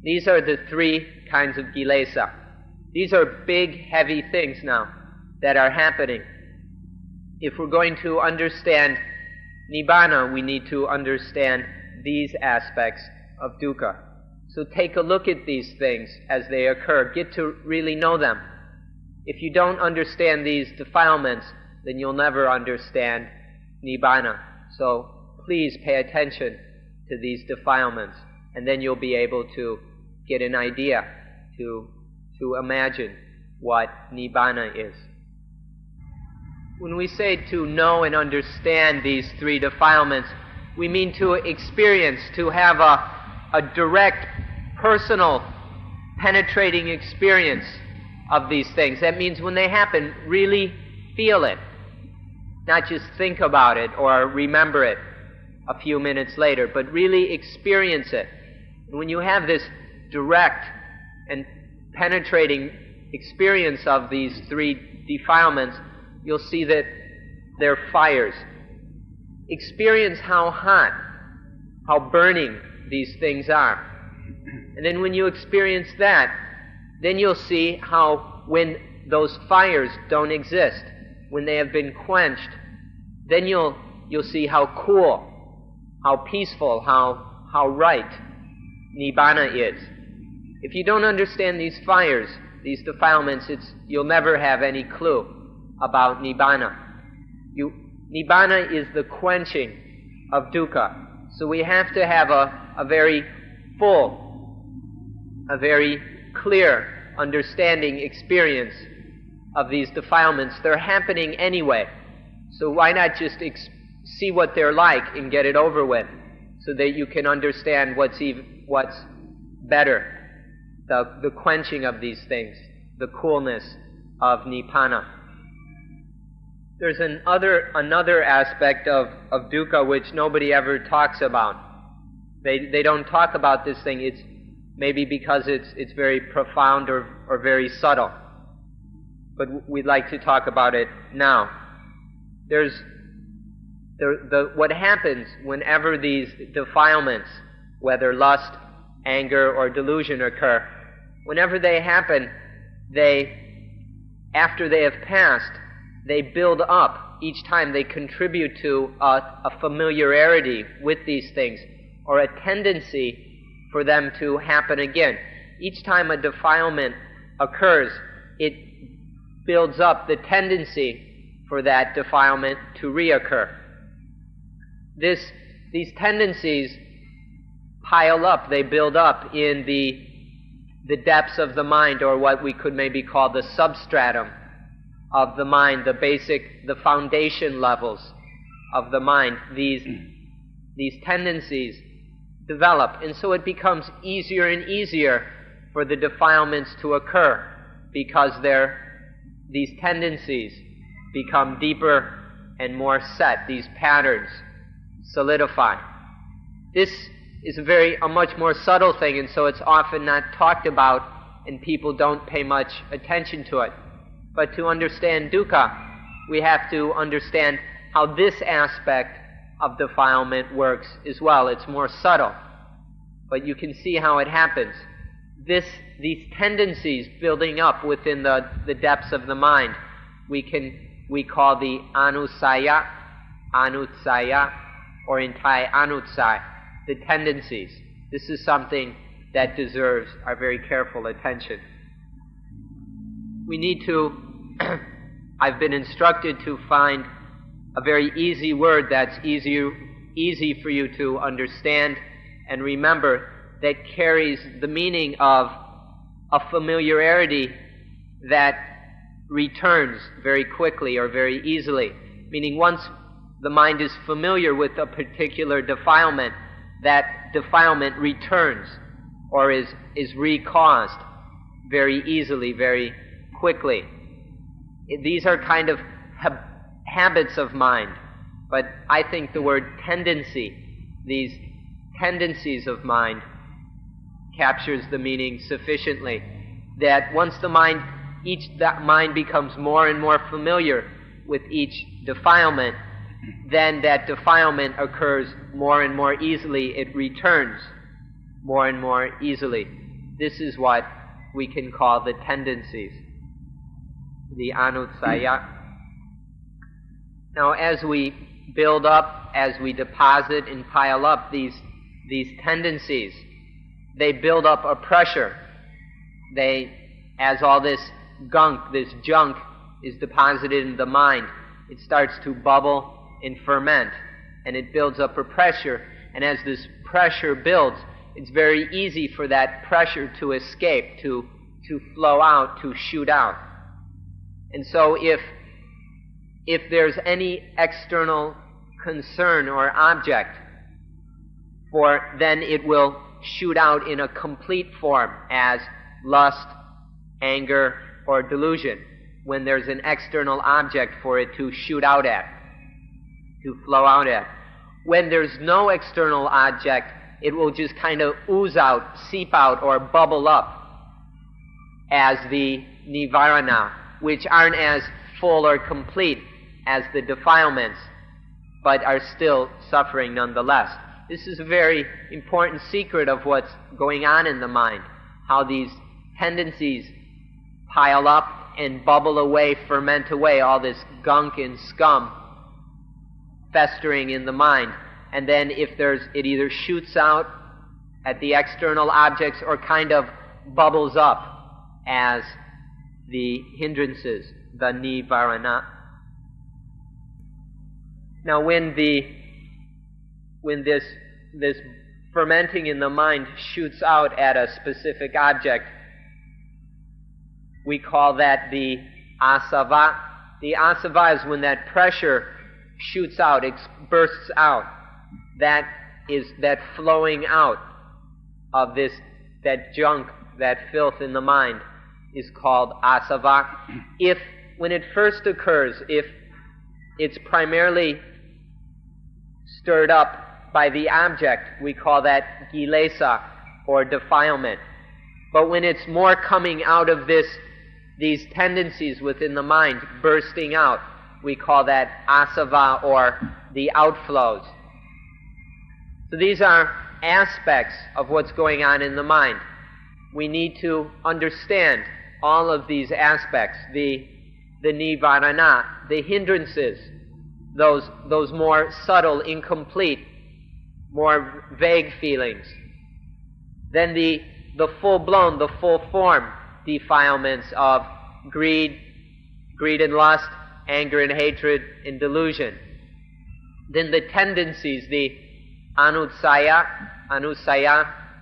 S1: These are the three kinds of kilesa. These are big, heavy things now that are happening. If we're going to understand Nibbana, we need to understand these aspects of dukkha. So take a look at these things as they occur. Get to really know them. If you don't understand these defilements, then you'll never understand Nibbana. So please pay attention to these defilements, and then you'll be able to get an idea, to imagine what Nibbana is. When we say to know and understand these three defilements, we mean to experience, to have a direct, personal, penetrating experience of these things. That means when they happen, really feel it. Not just think about it or remember it a few minutes later, but really experience it. And when you have this direct and penetrating experience of these three defilements, you'll see that they're fires. Experience how hot, how burning these things are. And then when you experience that, then you'll see how when those fires don't exist, when they have been quenched, then you'll see how cool, how peaceful, how right Nibbana is. If you don't understand these fires, these defilements, you'll never have any clue about Nibbana. Nibbana is the quenching of dukkha. So we have to have a very full, a very clear understanding, experience of these defilements. They're happening anyway. So why not just see what they're like and get it over with, so that you can understand what's better, the quenching of these things, the coolness of Nibbana. There's another aspect of dukkha which nobody ever talks about. They don't talk about this thing. It's maybe because it's very profound or very subtle. but we'd like to talk about it now. What happens whenever these defilements, whether lust, anger, or delusion occur, whenever they happen, after they have passed, they build up. Each time they contribute to a familiarity with these things, or a tendency for them to happen again. Each time a defilement occurs, it builds up the tendency for that defilement to reoccur. These tendencies pile up, they build up in the depths of the mind, or what we could maybe call the substratum of the mind, the foundation levels of the mind. These tendencies develop, and so it becomes easier and easier for the defilements to occur, because these tendencies become deeper and more set. These patterns solidify. This is a much more subtle thing, and so it's often not talked about, and people don't pay much attention to it. But to understand dukkha, we have to understand how this aspect of defilement works as well. It's more subtle, but you can see how it happens. These tendencies building up within the depths of the mind, we call the anusaya, or in Thai, anutsai, the tendencies. This is something that deserves our very careful attention. We need to, I've been instructed to find a very easy word that's easy for you to understand and remember, that carries the meaning of a familiarity that returns very quickly or very easily. Meaning, once the mind is familiar with a particular defilement, that defilement returns or is recaused very easily, very quickly. These are kind of habits of mind, but I think the word tendency, these tendencies of mind, captures the meaning sufficiently. That once that mind becomes more and more familiar with each defilement, then that defilement occurs more and more easily. It returns more and more easily. This is what we can call the tendencies, the anutsaya. Now, as we build up, as we deposit and pile up these tendencies, they build up a pressure. As all this junk is deposited in the mind, it starts to bubble and ferment, and it builds up a pressure. And as this pressure builds, it's very easy for that pressure to escape, to flow out, to shoot out. And so if there's any external concern or object, then it will shoot out in a complete form as lust, anger, or delusion, when there's an external object for it to shoot out at, to flow out at. When there's no external object, it will just kind of ooze out, seep out, or bubble up as the nivarana, which aren't as full or complete as the defilements, but are still suffering nonetheless. This is a very important secret of what's going on in the mind, how these tendencies pile up and bubble away, ferment away, all this gunk and scum festering in the mind. And then it either shoots out at the external objects or kind of bubbles up as the hindrances, the nivarana. Now, when this fermenting in the mind shoots out at a specific object, we call that the asava. The asava is when that pressure shoots out, it bursts out. That is that flowing out of that junk, that filth in the mind is called asava. When it first occurs, if it's primarily stirred up by the object, we call that kilesa, or defilement. But when it's more coming out of this these tendencies within the mind bursting out. We call that asava, or the outflows. So these are aspects of what's going on in the mind. We need to understand all of these aspects, the nivarana, the hindrances, those more subtle, incomplete, more vague feelings. Then the full-blown, the full-form defilements of greed and lust, anger and hatred and delusion. Then the tendencies, the anusaya,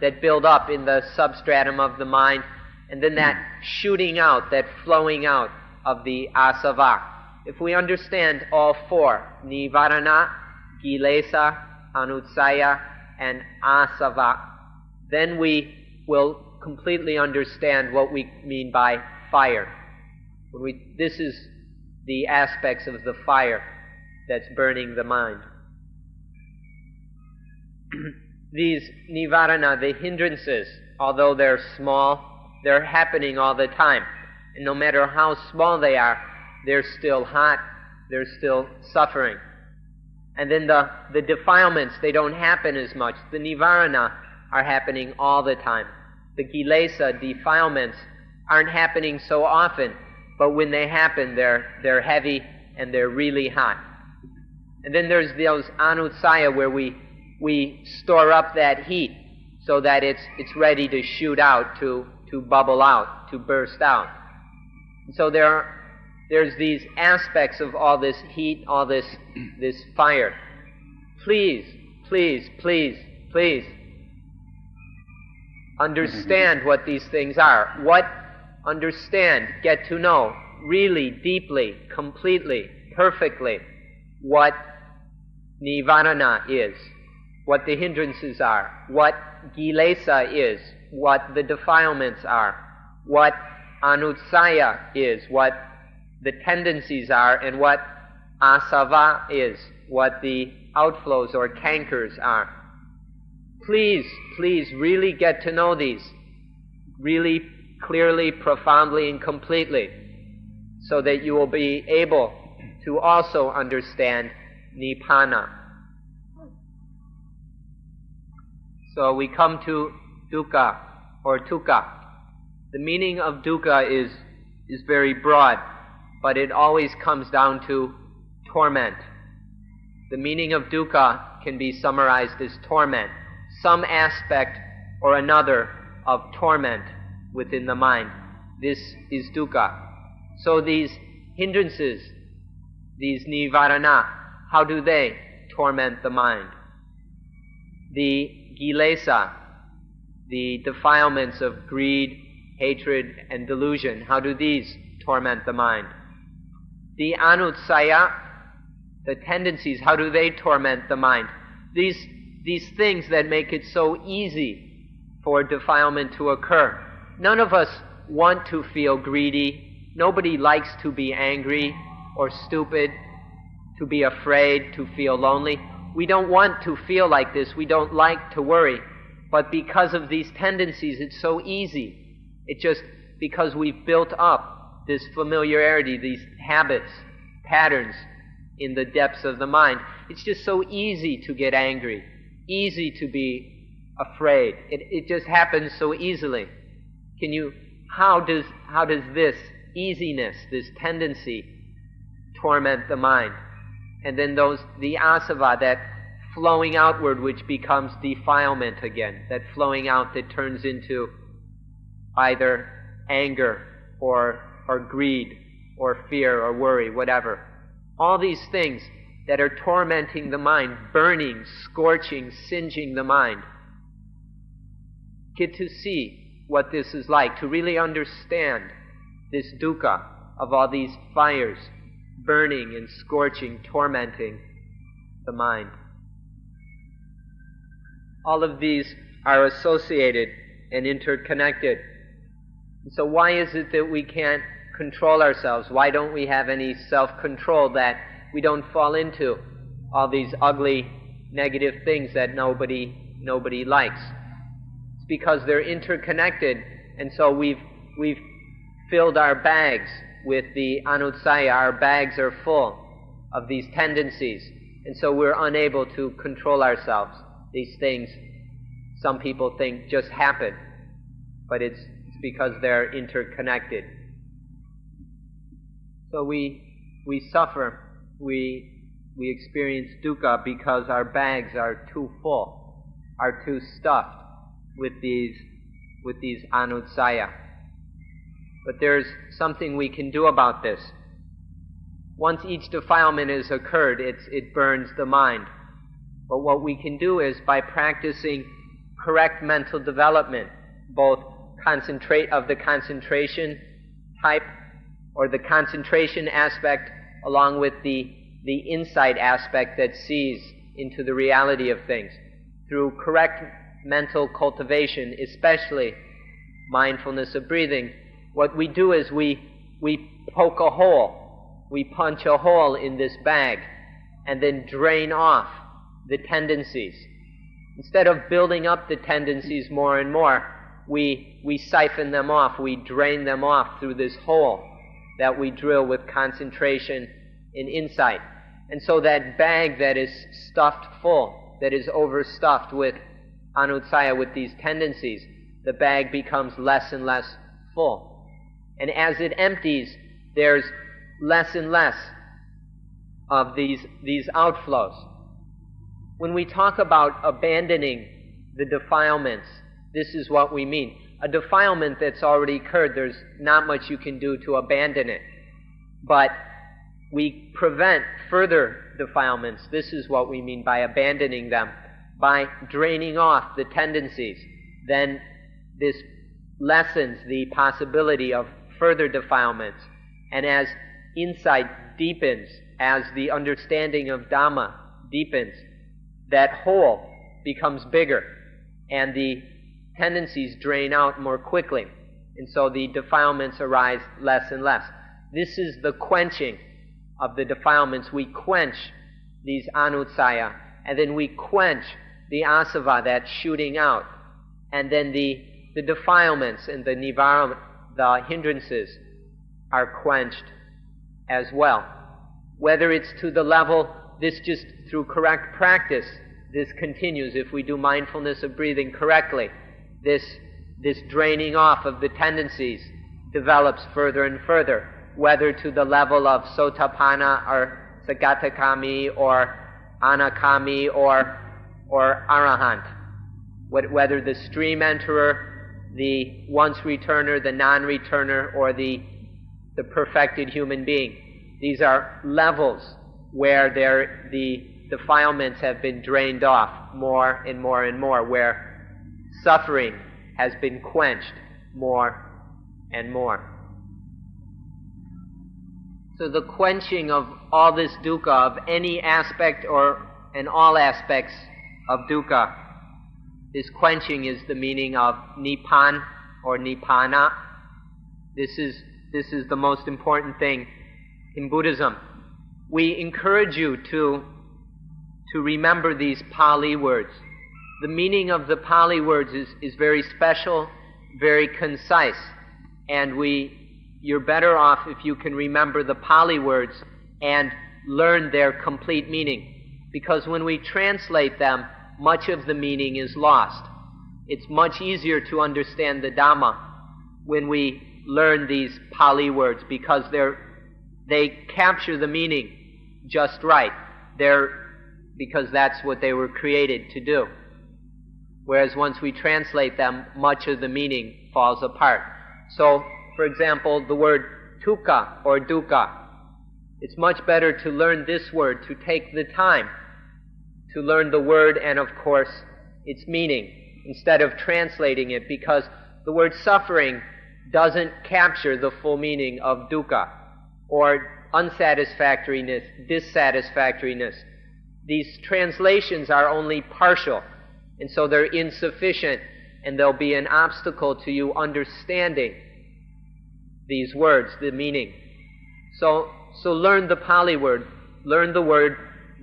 S1: that build up in the substratum of the mind, and then that shooting out, that flowing out of the asava. If we understand all four, nivarana, kilesa, anusaya, and asava, then we will completely understand what we mean by fire. This is the aspects of the fire that's burning the mind. These nivarana, the hindrances, although they're small, they're happening all the time. And no matter how small they are, they're still hot, they're still suffering. And then the defilements, they don't happen as much. The nivarana are happening all the time. The kilesa, defilements, aren't happening so often, but when they happen, they're heavy and they're really hot. And then there's those anusaya, where we store up that heat so that it's ready to shoot out, to bubble out, to burst out. And so there's these aspects of all this heat, all this fire. Please, please, please, please understand what these things are. Understand, get to know, really, deeply, completely, perfectly, what nivarana is, what the hindrances are, what kilesa is, what the defilements are, what anusaya is, what the tendencies are, and what asava is, what the outflows or cankers are. Please, please really get to know these, really clearly, profoundly, and completely, so that you will be able to also understand nibbana. So we come to dukkha, or tukka. The meaning of dukkha is very broad, but it always comes down to torment. The meaning of dukkha can be summarized as torment, some aspect or another of torment within the mind. This is dukkha. So these hindrances, these nivarana, how do they torment the mind? The kilesa, the defilements of greed, hatred, and delusion, how do these torment the mind? The anusaya, the tendencies, how do they torment the mind? These things that make it so easy for defilement to occur. None of us want to feel greedy. Nobody likes to be angry or stupid, to be afraid, to feel lonely. We don't want to feel like this. We don't like to worry. But because of these tendencies, it's so easy. It's just because we've built up this familiarity, these habits, patterns in the depths of the mind. It's just so easy to get angry, easy to be afraid. It just happens so easily. How does this easiness, this tendency, torment the mind? And then the asava, that flowing outward, which becomes defilement again, that flowing out that turns into either anger or greed or fear or worry, whatever. All these things that are tormenting the mind, burning, scorching, singeing the mind. Get to see what this is like, to really understand this dukkha of all these fires burning and scorching, tormenting the mind. All of these are associated and interconnected. And so why is it that we can't control ourselves? Why don't we have any self-control, that we don't fall into all these ugly, negative things that nobody likes? It's because they're interconnected, and so we've filled our bags with the anutsaya. Our bags are full of these tendencies, and so we're unable to control ourselves. These things, some people think, just happen, but it's because they're interconnected. So we suffer, we experience dukkha because our bags are too full, are too stuffed with these anutsaya. But there's something we can do about this. Once each defilement has occurred, it burns the mind. But what we can do is, by practicing correct mental development, both the concentration type, or the concentration aspect, along with the insight aspect that sees into the reality of things, through correct mental cultivation, especially mindfulness of breathing, what we do is we poke a hole, we punch a hole in this bag, and then drain off the tendencies. Instead of building up the tendencies more and more, we siphon them off, we drain them off through this hole that we drill with concentration and insight. And so that bag that is stuffed full, that is overstuffed with anutsaya, with these tendencies, the bag becomes less and less full. And as it empties, there's less and less of these outflows. When we talk about abandoning the defilements, this is what we mean. A defilement that's already occurred, there's not much you can do to abandon it. But we prevent further defilements. This is what we mean by abandoning them. By draining off the tendencies, then this lessens the possibility of further defilements. And as insight deepens, as the understanding of Dhamma deepens, that hole becomes bigger, and the tendencies drain out more quickly, and so the defilements arise less and less. This is the quenching of the defilements. We quench these anutsaya, and then we quench the asava that's shooting out, and then the defilements and the nivarana, the hindrances, are quenched as well. Whether it's to the level, this just through correct practice, this continues. If we do mindfulness of breathing correctly, this draining off of the tendencies develops further and further, whether to the level of sotapanna or sagatakami or anakami or arahant, whether the stream enterer, the once returner, the non-returner, or the perfected human being. These are levels where the defilements have been drained off more and more and more, where suffering has been quenched more and more. So the quenching of all this dukkha, of any aspect and all aspects of dukkha, this quenching is the meaning of nibbana or nibbana. This is the most important thing in Buddhism. We encourage you to remember these Pali words. The meaning of the Pali words is very special, very concise, and you're better off if you can remember the Pali words and learn their complete meaning. Because when we translate them, much of the meaning is lost. It's much easier to understand the Dhamma when we learn these Pali words, because they capture the meaning just right. Because that's what they were created to do. Whereas once we translate them, much of the meaning falls apart. So, for example, the word tukka or dukkha, it's much better to learn this word, to take the time to learn the word and, of course, its meaning, instead of translating it, because the word suffering doesn't capture the full meaning of dukkha, or unsatisfactoriness, dissatisfactoriness. These translations are only partial, and so they're insufficient, and they'll be an obstacle to you understanding these words, the meaning. So learn the Pali word, learn the word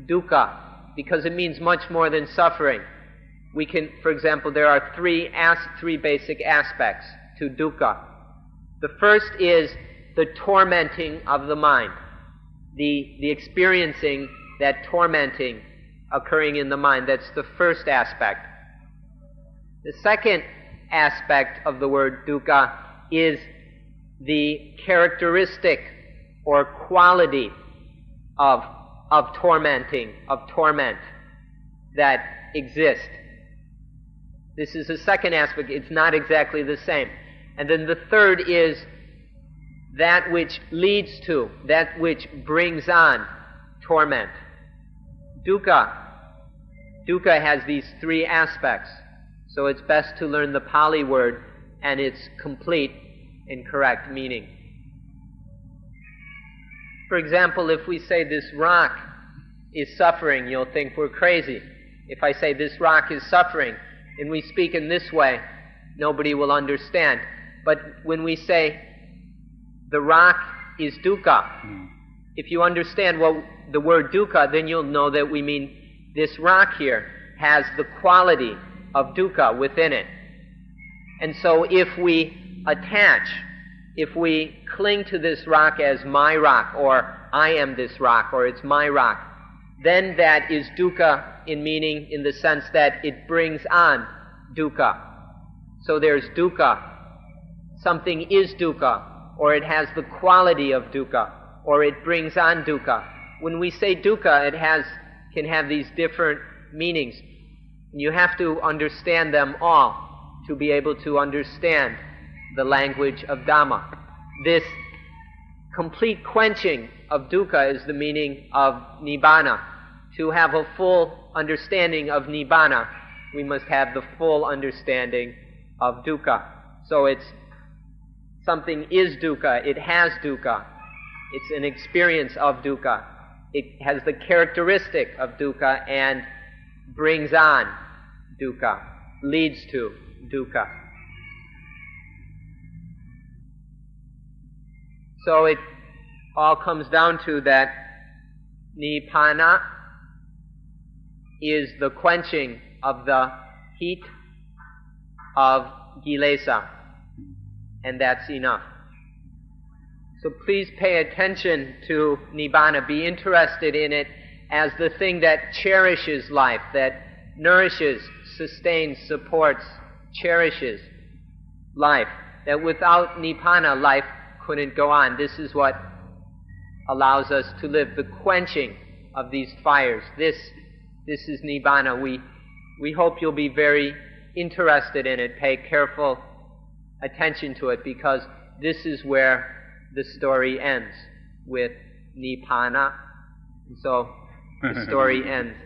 S1: dukkha, because it means much more than suffering. We can, for example, there are three basic aspects to dukkha. The first is the tormenting of the mind, the experiencing that tormenting occurring in the mind. That's the first aspect. The second aspect of the word dukkha is the characteristic or quality of tormenting, of torment that exists. This is the second aspect. It's not exactly the same. And then the third is that which leads to, that which brings on torment. Dukkha has these three aspects. So it's best to learn the Pali word and its complete and correct meaning. For example, if we say this rock is suffering, you'll think we're crazy. If I say this rock is suffering and we speak in this way, nobody will understand. But when we say the rock is dukkha, if you understand the word dukkha, then you'll know that we mean this rock here has the quality of dukkha within it. And so if we attach, if we cling to this rock as my rock, or I am this rock, or it's my rock, then that is dukkha in meaning, in the sense that it brings on dukkha. So there's dukkha. Something is dukkha, or it has the quality of dukkha, or it brings on dukkha. When we say dukkha, it can have these different meanings. You have to understand them all to be able to understand the language of Dhamma. This complete quenching of dukkha is the meaning of Nibbana. To have a full understanding of Nibbana, we must have the full understanding of dukkha. So it's something is dukkha, it has dukkha, it's an experience of dukkha, it has the characteristic of dukkha and brings on dukkha, leads to dukkha. So it all comes down to that Nibbana is the quenching of the heat of kilesa, and that's enough. So please pay attention to Nibbana. Be interested in it as the thing that cherishes life, that nourishes, sustains, supports, cherishes life. That without Nibbana, life couldn't go on. This is what allows us to live, the quenching of these fires. This is Nibbana. We hope you'll be very interested in it. Pay careful attention to it, because this is where the story ends, with Nibbana. And so the story ends.